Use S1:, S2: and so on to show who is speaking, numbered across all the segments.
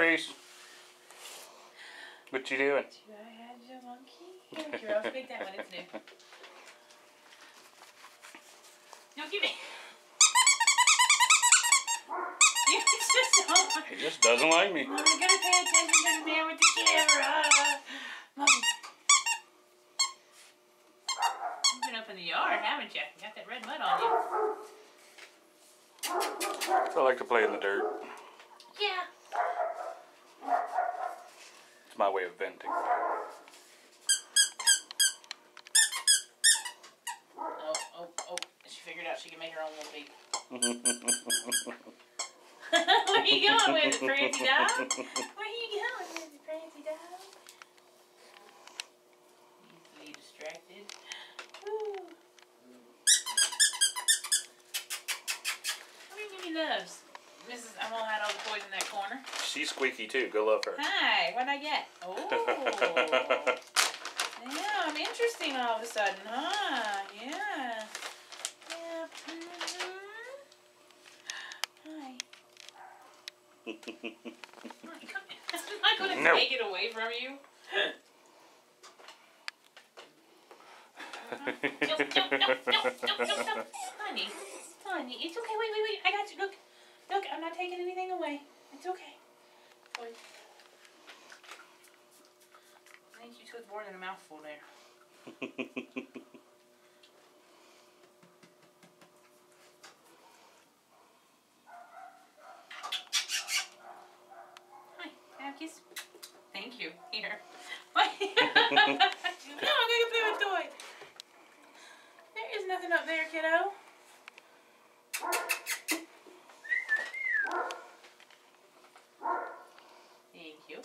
S1: Reese. What you doing?
S2: Do I have your monkey? Here, I'll spit that one. It's new. No, give me.
S1: He just doesn't like me.
S2: I'm gonna pay attention to the man with the camera. Mommy. You've been up in the yard, haven't you? You got that red mud on you.
S1: I like to play in the dirt.
S2: Yeah.
S1: It's my way of venting.
S2: Oh. She figured out she can make her own little beak. Where you going with it, Prancy dog? Where you going with it, Prancy dog? Easily distracted. Woo. What are you giving me loves? Mrs. I'm gonna hide all the toys in that corner.
S1: She's squeaky too. Go love her.
S2: Hi, what'd I get? Oh. Yeah, I'm interesting all of a sudden, huh? Yeah. Yeah. Hi. I'm not going to take it away from you. No. Honey, it's okay. Wait. I got you. Look, I'm not taking anything away. It's okay. Wait. I think you took more than a mouthful there. Hi, have a kiss. Thank you. Here. No, I'm gonna play with toy. There is nothing up there, kiddo. Thank you.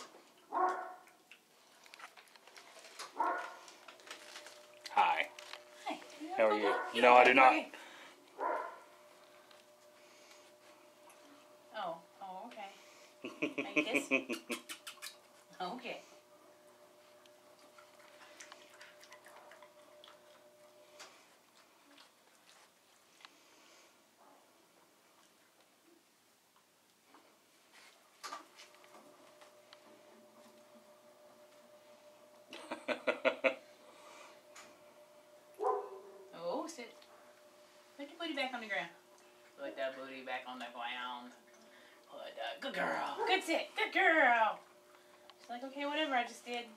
S1: Hi.
S2: Hi.
S1: How are you? No, I do not.
S2: Oh, okay. I kiss? Okay. Oh, sit. Put your booty back on the ground. Put that booty back on the ground. Put that. Good girl. Good sit. Good girl. She's like, okay, whatever I just did.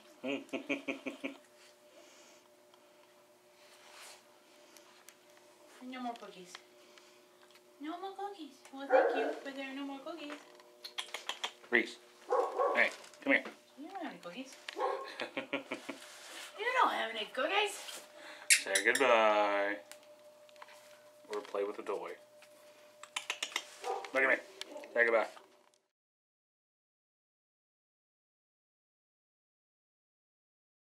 S2: No more cookies. No more cookies. Well, thank you, but there are no more cookies.
S1: Reese. Hey, come here.
S2: You don't have any cookies. You don't have any cookies.
S1: Say goodbye. Or play with the toy. Look at me. Say goodbye.